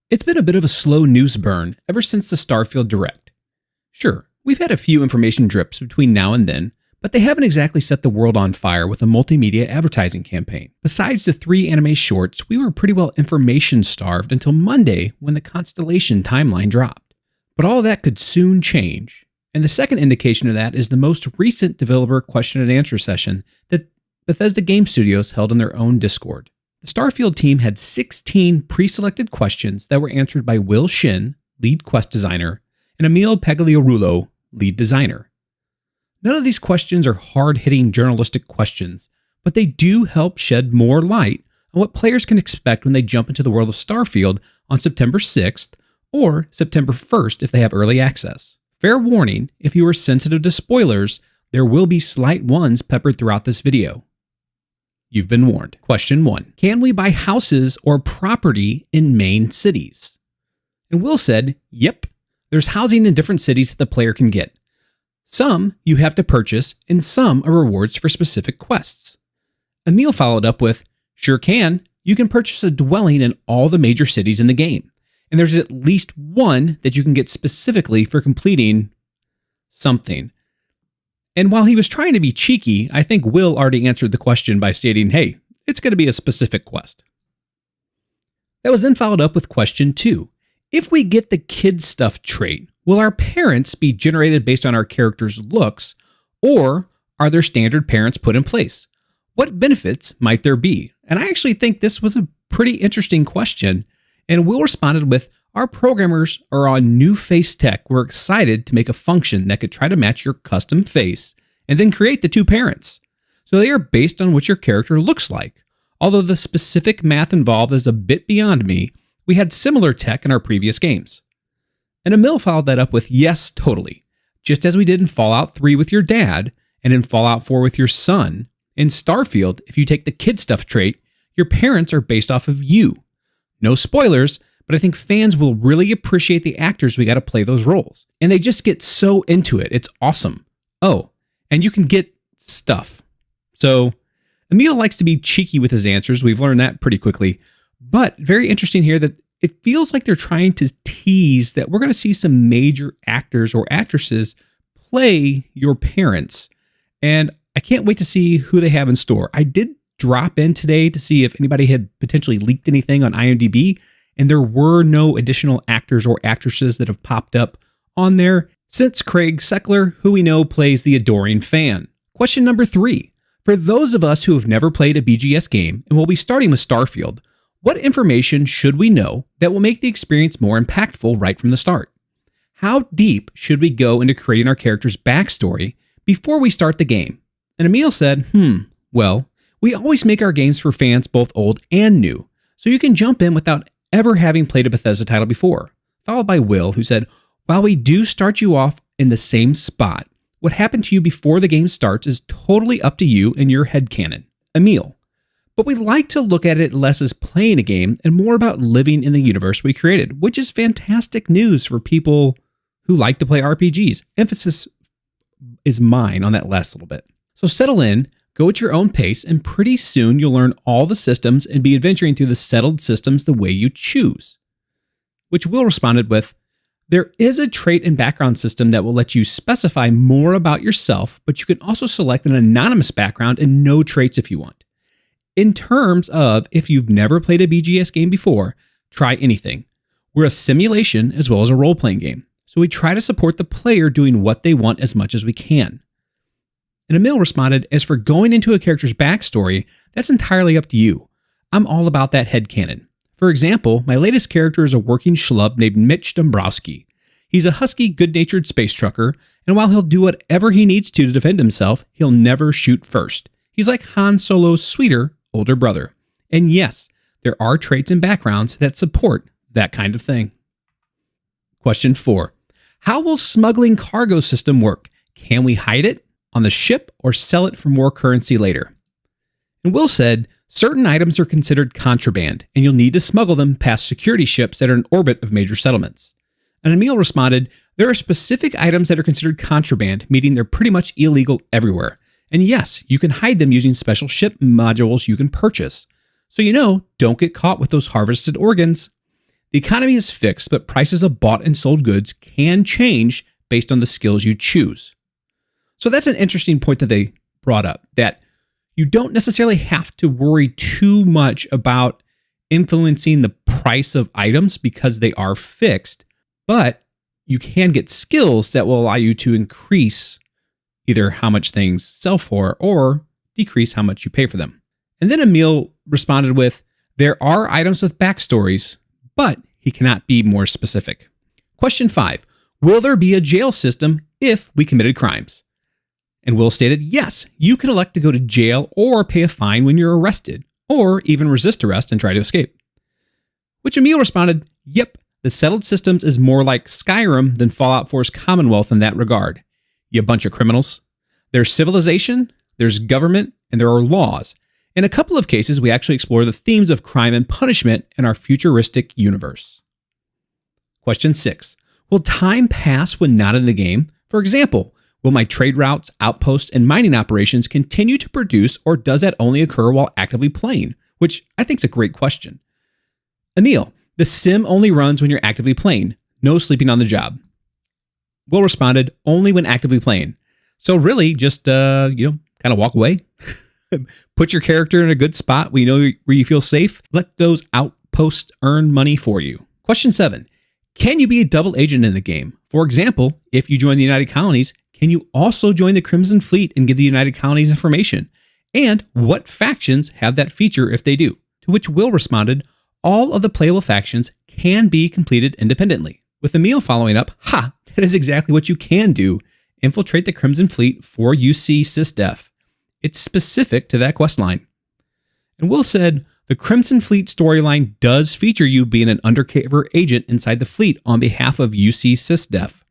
It's been a bit of a slow news burn ever since the Starfield Direct. Sure, we've had a few information drips between now and then, but they haven't exactly set the world on fire with a multimedia advertising campaign. Besides the 3 anime shorts, we were pretty well information starved until Monday when the Constellation timeline dropped. But all of that could soon change. And the second indication of that is the most recent developer question and answer session that Bethesda Game Studios held on their own Discord. The Starfield team had 16 pre-selected questions that were answered by Will Shin, lead quest designer, and Emil Pagliarulo, lead designer. None of these questions are hard-hitting journalistic questions, but they do help shed more light on what players can expect when they jump into the world of Starfield on September 6th or September 1st if they have early access. Fair warning, if you are sensitive to spoilers, there will be slight ones peppered throughout this video. You've been warned. Question 1. Can we buy houses or property in main cities? And Will said, yep, there's housing in different cities that the player can get. Some you have to purchase, and some are rewards for specific quests. Emil followed up with, sure can. You can purchase a dwelling in all the major cities in the game. And there's at least one that you can get specifically for completing something. And while he was trying to be cheeky, I think Will already answered the question by stating, hey, it's going to be a specific quest. That was then followed up with question 2. If we get the kid stuff trait, will our parents be generated based on our character's looks, or are there standard parents put in place? What benefits might there be? And I actually think this was a pretty interesting question, and Will responded with, our programmers are on new face tech. We're excited to make a function that could try to match your custom face and then create the 2 parents. So they are based on what your character looks like. Although the specific math involved is a bit beyond me, we had similar tech in our previous games. And Emil followed that up with, yes, totally. Just as we did in Fallout 3 with your dad and in Fallout 4 with your son, in Starfield, if you take the kid stuff trait, your parents are based off of you. No spoilers, but I think fans will really appreciate the actors we got to play those roles. And they just get so into it. It's awesome. Oh, and you can get stuff. So Emil likes to be cheeky with his answers. We've learned that pretty quickly. But very interesting here that it feels like they're trying to tease that we're going to see some major actors or actresses play your parents. And I can't wait to see who they have in store. I did drop in today to see if anybody had potentially leaked anything on IMDb. And there were no additional actors or actresses that have popped up on there since Craig Seckler, who we know plays the adoring fan. Question number 3. For those of us who have never played a BGS game and will be starting with Starfield, what information should we know that will make the experience more impactful right from the start? How deep should we go into creating our character's backstory before we start the game? And Emil said, well, we always make our games for fans both old and new, so you can jump in without ever having played a Bethesda title before, followed by Will, who said, while we do start you off in the same spot, what happened to you before the game starts is totally up to you and your headcanon. Emil, but we like to look at it less as playing a game and more about living in the universe we created, which is fantastic news for people who like to play RPGs. Emphasis is mine on that last little bit. So settle in, go at your own pace, and pretty soon you'll learn all the systems and be adventuring through the settled systems the way you choose. Which Will responded with, there is a trait and background system that will let you specify more about yourself, but you can also select an anonymous background and no traits if you want. In terms of if you've never played a BGS game before, try anything. We're a simulation as well as a role-playing game, so we try to support the player doing what they want as much as we can. And Emil responded, as for going into a character's backstory, that's entirely up to you. I'm all about that headcanon. For example, my latest character is a working schlub named Mitch Dombrowski. He's a husky, good-natured space trucker, and while he'll do whatever he needs to defend himself, he'll never shoot first. He's like Han Solo's sweeter, older brother. And yes, there are traits and backgrounds that support that kind of thing. Question 4. How will smuggling cargo system work? Can we hide it on the ship or sell it for more currency later? And Will said, certain items are considered contraband, and you'll need to smuggle them past security ships that are in orbit of major settlements. And Emil responded, there are specific items that are considered contraband, meaning they're pretty much illegal everywhere. And yes, you can hide them using special ship modules you can purchase. So don't get caught with those harvested organs. The economy is fixed, but prices of bought and sold goods can change based on the skills you choose. So that's an interesting point that they brought up, that you don't necessarily have to worry too much about influencing the price of items because they are fixed, but you can get skills that will allow you to increase either how much things sell for or decrease how much you pay for them. And then Emil responded with, there are items with backstories, but he cannot be more specific. Question 5, will there be a jail system if we committed crimes? And Will stated, yes, you can elect to go to jail or pay a fine when you're arrested, or even resist arrest and try to escape. Which Emil responded, yep, the settled systems is more like Skyrim than Fallout 4's Commonwealth in that regard. You bunch of criminals. There's civilization, there's government, and there are laws. In a couple of cases, we actually explore the themes of crime and punishment in our futuristic universe. Question 6. Will time pass when not in the game? For example, will my trade routes, outposts, and mining operations continue to produce, or does that only occur while actively playing? Which I think is a great question. Emil, the sim only runs when you're actively playing. No sleeping on the job. Will responded, only when actively playing. So really, just, kind of walk away. Put your character in a good spot where you feel safe. Let those outposts earn money for you. Question 7. Can you be a double agent in the game? For example, if you join the United Colonies, can you also join the Crimson Fleet and give the United Colonies information? And what factions have that feature if they do? To which Will responded, all of the playable factions can be completed independently. With Emil following up, that is exactly what you can do. Infiltrate the Crimson Fleet for UC SysDef. It's specific to that questline. And Will said, the Crimson Fleet storyline does feature you being an undercover agent inside the fleet on behalf of UC SysDef,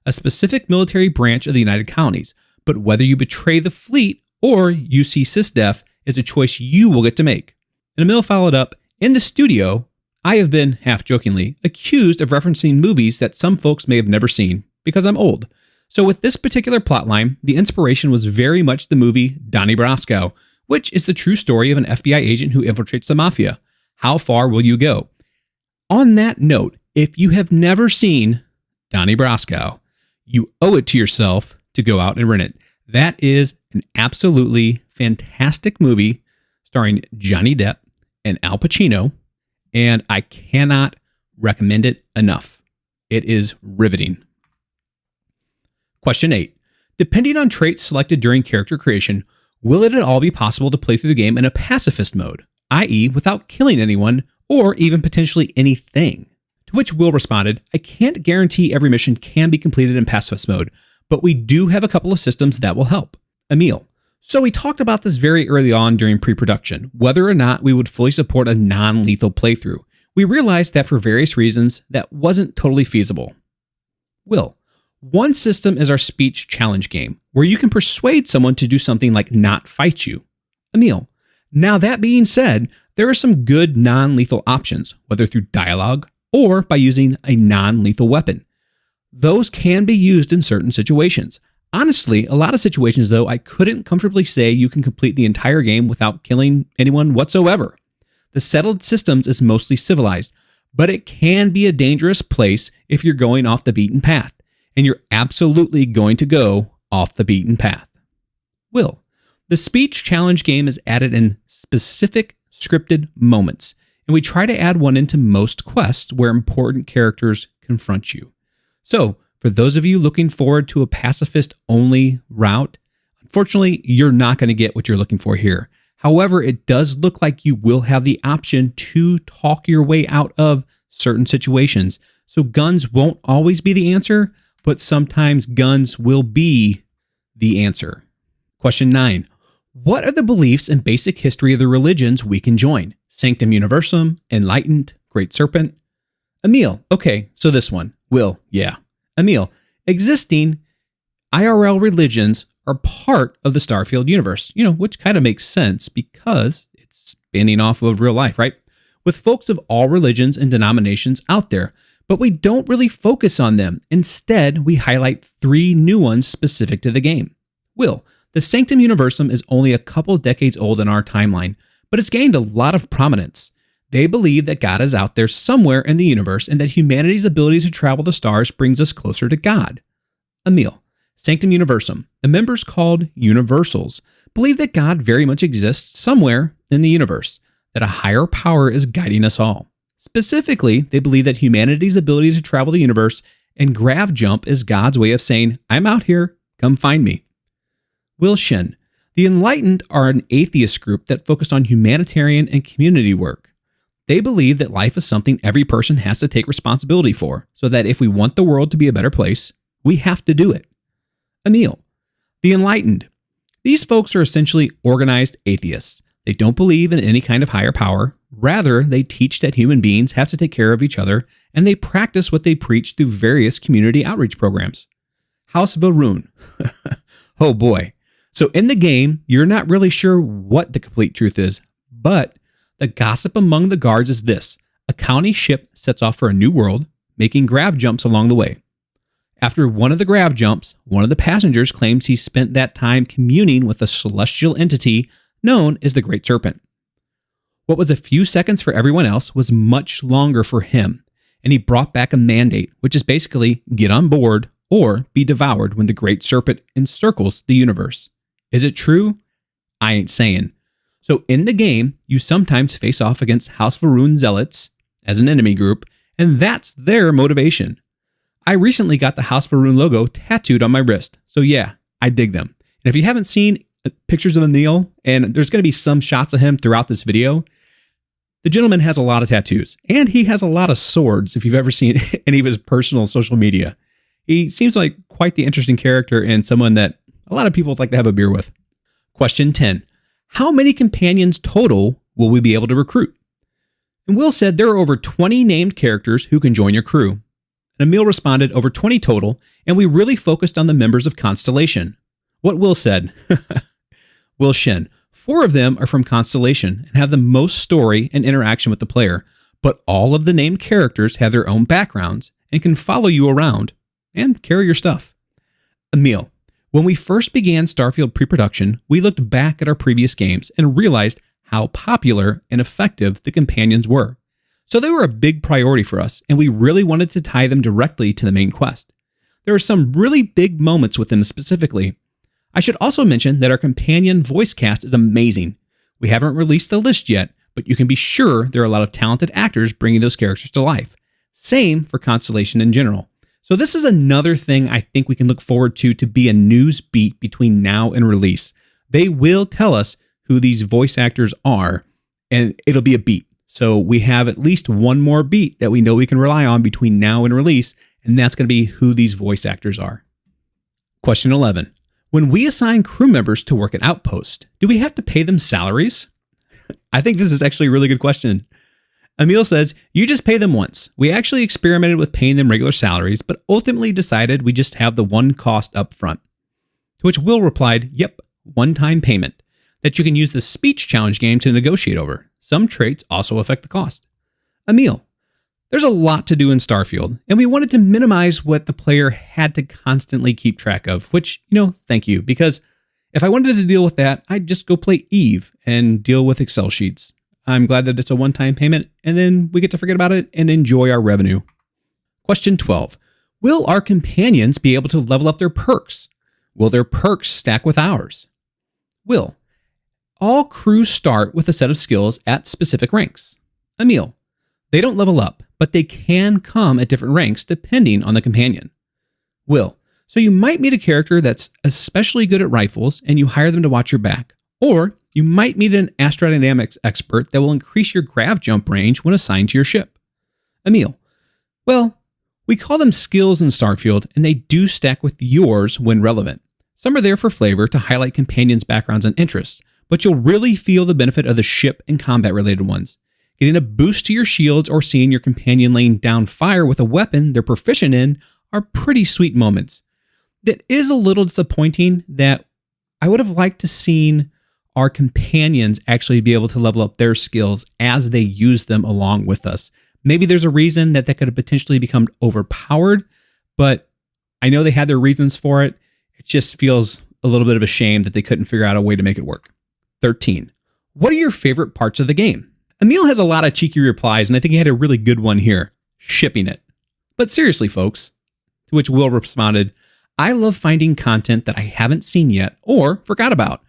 a specific military branch of the United Colonies. But whether you betray the fleet or UC SysDef is a choice you will get to make. And Emil followed up, in the studio, I have been, half-jokingly, accused of referencing movies that some folks may have never seen because I'm old. So with this particular plotline, the inspiration was very much the movie Donnie Brasco, which is the true story of an FBI agent who infiltrates the mafia. How far will you go? On that note, if you have never seen Donnie Brasco, you owe it to yourself to go out and rent it. That is an absolutely fantastic movie starring Johnny Depp and Al Pacino, and I cannot recommend it enough. It is riveting. Question 8. Depending on traits selected during character creation, will it at all be possible to play through the game in a pacifist mode, i.e. without killing anyone or even potentially anything? To which Will responded, I can't guarantee every mission can be completed in pacifist mode, but we do have a couple of systems that will help. Emil, so we talked about this very early on during pre-production, whether or not we would fully support a non-lethal playthrough. We realized that for various reasons, that wasn't totally feasible. Will, one system is our speech challenge game, where you can persuade someone to do something like not fight you. Emil, now that being said, there are some good non-lethal options, whether through dialogue or by using a non-lethal weapon. Those can be used in certain situations. Honestly, a lot of situations, though, I couldn't comfortably say you can complete the entire game without killing anyone whatsoever. The settled systems is mostly civilized, but it can be a dangerous place if you're going off the beaten path, and you're absolutely going to go off the beaten path. Will, the speech challenge game is added in specific scripted moments, and we try to add one into most quests where important characters confront you. So, for those of you looking forward to a pacifist-only route, unfortunately, you're not going to get what you're looking for here. However, it does look like you will have the option to talk your way out of certain situations. So guns won't always be the answer, but sometimes guns will be the answer. Question 9. What are the beliefs and basic history of the religions we can join? Sanctum Universum, Enlightened, Great Serpent? Emil, okay, so this one. Will, yeah. Emil, existing IRL religions are part of the Starfield universe, which kind of makes sense because it's spinning off of real life, right? With folks of all religions and denominations out there, but we don't really focus on them. Instead, we highlight 3 new ones specific to the game. Will, the Sanctum Universum is only a couple decades old in our timeline, but it's gained a lot of prominence. They believe that God is out there somewhere in the universe and that humanity's ability to travel the stars brings us closer to God. Emil, Sanctum Universum, the members called Universals, believe that God very much exists somewhere in the universe, that a higher power is guiding us all. Specifically, they believe that humanity's ability to travel the universe and grav jump is God's way of saying, I'm out here, come find me. Will Shin, the Enlightened are an atheist group that focus on humanitarian and community work. They believe that life is something every person has to take responsibility for, so that if we want the world to be a better place, we have to do it. Emil, the Enlightened. These folks are essentially organized atheists. They don't believe in any kind of higher power. Rather, they teach that human beings have to take care of each other, and they practice what they preach through various community outreach programs. House Varun. Oh boy. So in the game, you're not really sure what the complete truth is, but the gossip among the guards is this. A county ship sets off for a new world, making grav jumps along the way. After one of the grav jumps, one of the passengers claims he spent that time communing with a celestial entity known as the Great Serpent. What was a few seconds for everyone else was much longer for him, and he brought back a mandate, which is basically get on board or be devoured when the Great Serpent encircles the universe. Is it true? I ain't saying. So in the game, you sometimes face off against House Varun Zealots as an enemy group, and that's their motivation. I recently got the House Varun logo tattooed on my wrist, so yeah, I dig them. And if you haven't seen pictures of Emil, and there's going to be some shots of him throughout this video, the gentleman has a lot of tattoos, and he has a lot of swords if you've ever seen any of his personal social media. He seems like quite the interesting character and someone that a lot of people would like to have a beer with. Question 10. How many companions total will we be able to recruit? And Will said there are over 20 named characters who can join your crew. And Emil responded over 20 total, and we really focused on the members of Constellation. What Will said. Will Shin. 4 of them are from Constellation and have the most story and interaction with the player, but all of the named characters have their own backgrounds and can follow you around and carry your stuff. Emil. When we first began Starfield pre-production, we looked back at our previous games and realized how popular and effective the companions were. So they were a big priority for us, and we really wanted to tie them directly to the main quest. There are some really big moments with them specifically. I should also mention that our companion voice cast is amazing. We haven't released the list yet, but you can be sure there are a lot of talented actors bringing those characters to life. Same for Constellation in general. So this is another thing I think we can look forward to be a news beat between now and release. They will tell us who these voice actors are, and it'll be a beat. So we have at least one more beat that we know we can rely on between now and release, and that's going to be who these voice actors are. Question 11. When we assign crew members to work at Outpost, do we have to pay them salaries? I think this is actually a really good question. Emil says, you just pay them once. We actually experimented with paying them regular salaries, but ultimately decided we just have the one cost up front. To which Will replied, yep, one-time payment, that you can use the speech challenge game to negotiate over. Some traits also affect the cost. Emil, there's a lot to do in Starfield, and we wanted to minimize what the player had to constantly keep track of, which, thank you, because if I wanted to deal with that, I'd just go play Eve and deal with Excel sheets. I'm glad that it's a one-time payment, and then we get to forget about it and enjoy our revenue. Question 12. Will our companions be able to level up their perks? Will their perks stack with ours? Will. All crews start with a set of skills at specific ranks. Emil. They don't level up, but they can come at different ranks depending on the companion. Will. So you might meet a character that's especially good at rifles and you hire them to watch your back. Or you might meet an astrodynamics expert that will increase your grav jump range when assigned to your ship. Emil. Well, we call them skills in Starfield, and they do stack with yours when relevant. Some are there for flavor to highlight companions' backgrounds and interests, but you'll really feel the benefit of the ship and combat-related ones. Getting a boost to your shields or seeing your companion laying down fire with a weapon they're proficient in are pretty sweet moments. It is a little disappointing that I would have liked to seen our companions actually be able to level up their skills as they use them along with us. Maybe there's a reason that could have potentially become overpowered, but I know they had their reasons for it. It just feels a little bit of a shame that they couldn't figure out a way to make it work. 13. What are your favorite parts of the game? Emil has a lot of cheeky replies, and I think he had a really good one here, shipping it. But seriously, folks, to which Will responded, I love finding content that I haven't seen yet or forgot about.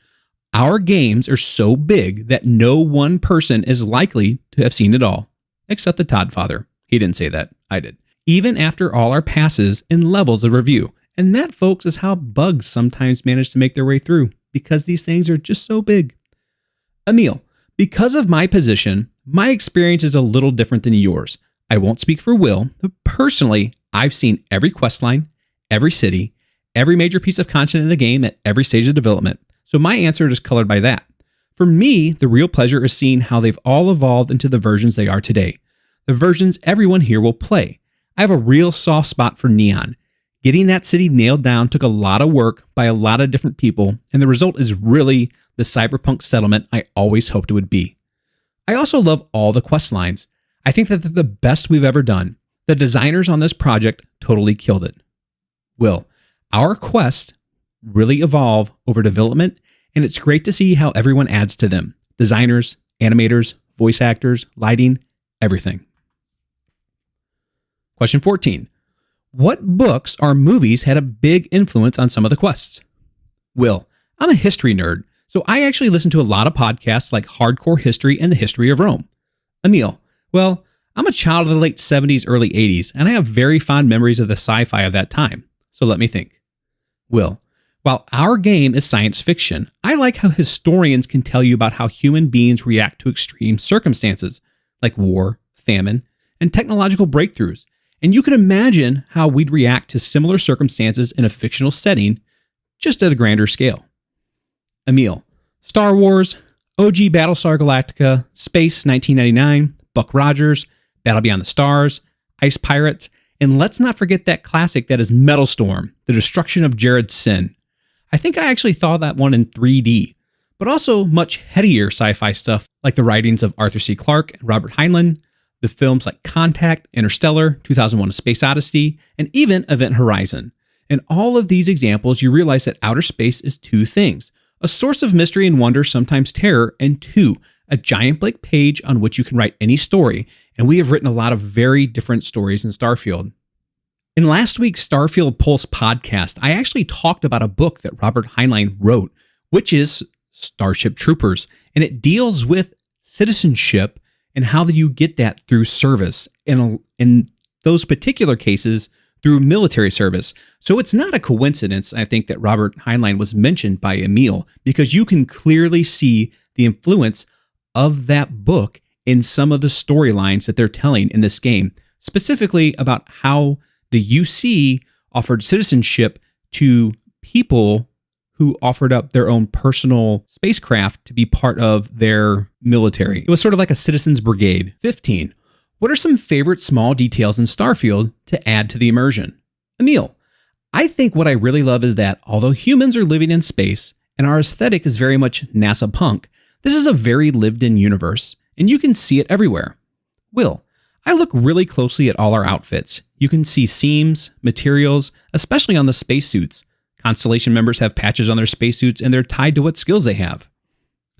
Our games are so big that no one person is likely to have seen it all, except the Todd father. He didn't say that. I did. Even after all our passes and levels of review. And that, folks, is how bugs sometimes manage to make their way through, because these things are just so big. Emil, because of my position, my experience is a little different than yours. I won't speak for Will, but personally, I've seen every questline, every city, every major piece of content in the game at every stage of development. So my answer is colored by that. For me, the real pleasure is seeing how they've all evolved into the versions they are today. The versions everyone here will play. I have a real soft spot for Neon. Getting that city nailed down took a lot of work by a lot of different people, and the result is really the cyberpunk settlement I always hoped it would be. I also love all the quest lines. I think that they're the best we've ever done. The designers on this project totally killed it. Will, our quests really evolve over development, and it's great to see how everyone adds to them. Designers, animators, voice actors, lighting, everything. Question 14. What books or movies had a big influence on some of the quests? Will, I'm a history nerd, so I actually listen to a lot of podcasts like Hardcore History and the History of Rome. Emil, well, I'm a child of the late 70s, early 80s, and I have very fond memories of the sci-fi of that time. So let me think. Will, while our game is science fiction, I like how historians can tell you about how human beings react to extreme circumstances, like war, famine, and technological breakthroughs. And you can imagine how we'd react to similar circumstances in a fictional setting, just at a grander scale. Emil, Star Wars, OG Battlestar Galactica, Space 1999, Buck Rogers, Battle Beyond the Stars, Ice Pirates, and let's not forget that classic that is Metal Storm, The Destruction of Jared Sin. I think I actually saw that one in 3D, but also much headier sci-fi stuff like the writings of Arthur C. Clarke and Robert Heinlein, the films like Contact, Interstellar, 2001: A Space Odyssey, and even Event Horizon. In all of these examples, you realize that outer space is two things: a source of mystery and wonder, sometimes terror, and two, a giant blank page on which you can write any story, and we have written a lot of very different stories in Starfield. In last week's Starfield Pulse podcast, I actually talked about a book that Robert Heinlein wrote, which is Starship Troopers, and it deals with citizenship and how do you get that through service, and in those particular cases, through military service. So it's not a coincidence, I think, that Robert Heinlein was mentioned by Emil, because you can clearly see the influence of that book in some of the storylines that they're telling in this game, specifically about how the UC offered citizenship to people who offered up their own personal spacecraft to be part of their military. It was sort of like a citizens brigade. 15. What are some favorite small details in Starfield to add to the immersion? Emil, I think what I really love is that although humans are living in space and our aesthetic is very much NASA punk, this is a very lived-in universe, and you can see it everywhere. Will, I look really closely at all our outfits. You can see seams, materials, especially on the spacesuits. Constellation members have patches on their spacesuits, and they're tied to what skills they have.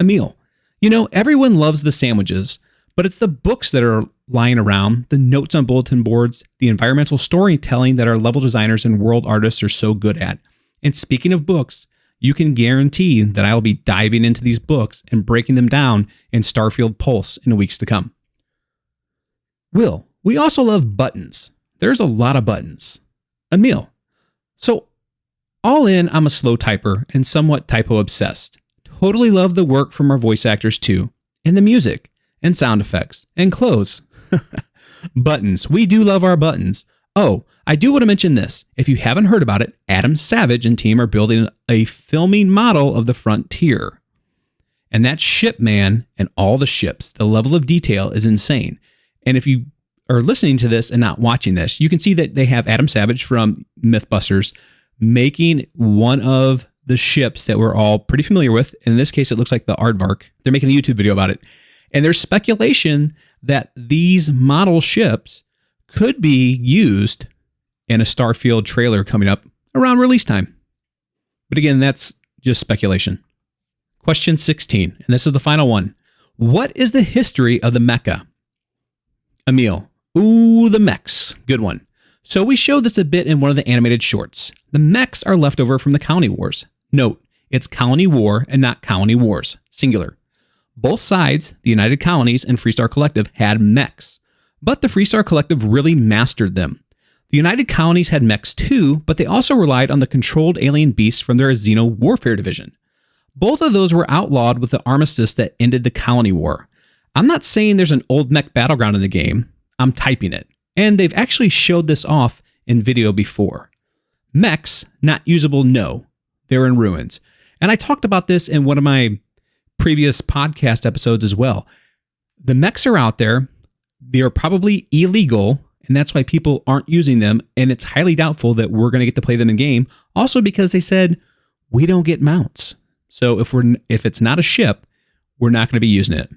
Emil, you know, everyone loves the sandwiches, but it's the books that are lying around, the notes on bulletin boards, the environmental storytelling that our level designers and world artists are so good at. And speaking of books, you can guarantee that I'll be diving into these books and breaking them down in Starfield Pulse in the weeks to come. Will, we also love buttons. There's a lot of buttons. Emil, so all in, I'm a slow typer and somewhat typo obsessed. Totally love the work from our voice actors too, and the music, and sound effects, and clothes. Buttons. We do love our buttons. Oh, I do want to mention this. If you haven't heard about it, Adam Savage and team are building a filming model of the Frontier. And that ship, man, and all the ships, the level of detail is insane. And if you are listening to this and not watching this, you can see that they have Adam Savage from Mythbusters making one of the ships that we're all pretty familiar with. In this case, it looks like the Aardvark. They're making a YouTube video about it. And there's speculation that these model ships could be used in a Starfield trailer coming up around release time. But again, that's just speculation. Question 16, and this is the final one. What is the history of the mecha? Emil. Ooh, the mechs. Good one. So we showed this a bit in one of the animated shorts. The mechs are left over from the Colony Wars. Note, it's Colony War and not Colony Wars, singular. Both sides, the United Colonies and Freestar Collective, had mechs, but the Freestar Collective really mastered them. The United Colonies had mechs too, but they also relied on the controlled alien beasts from their Xeno Warfare Division. Both of those were outlawed with the armistice that ended the Colony War. I'm not saying there's an old mech battleground in the game, I'm typing it. And they've actually showed this off in video before. Mechs, not usable, no. They're in ruins. And I talked about this in one of my previous podcast episodes as well. The mechs are out there. They're probably illegal, and that's why people aren't using them. And it's highly doubtful that we're going to get to play them in game. Also because they said, we don't get mounts. So if it's not a ship, we're not going to be using it.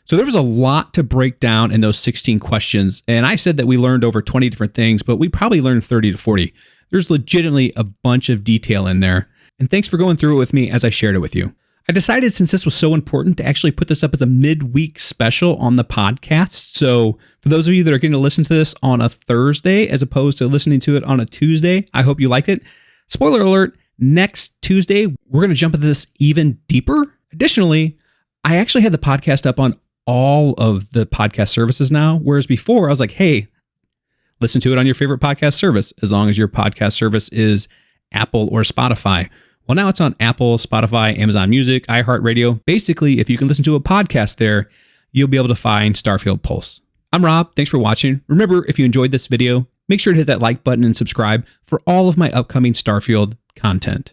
So there was a lot to break down in those 16 questions. And I said that we learned over 20 different things, but we probably learned 30 to 40. There's legitimately a bunch of detail in there. And thanks for going through it with me as I shared it with you. I decided, since this was so important, to actually put this up as a midweek special on the podcast. So for those of you that are getting to listen to this on a Thursday as opposed to listening to it on a Tuesday, I hope you liked it. Spoiler alert, next Tuesday, we're going to jump into this even deeper. Additionally, I actually had the podcast up on all of the podcast services now, whereas before I was like, hey, listen to it on your favorite podcast service, as long as your podcast service is Apple or Spotify. Well, now it's on Apple, Spotify, Amazon Music, iHeartRadio. Basically, if you can listen to a podcast there, you'll be able to find Starfield Pulse. I'm Rob. Thanks for watching. Remember, if you enjoyed this video, make sure to hit that like button and subscribe for all of my upcoming Starfield content.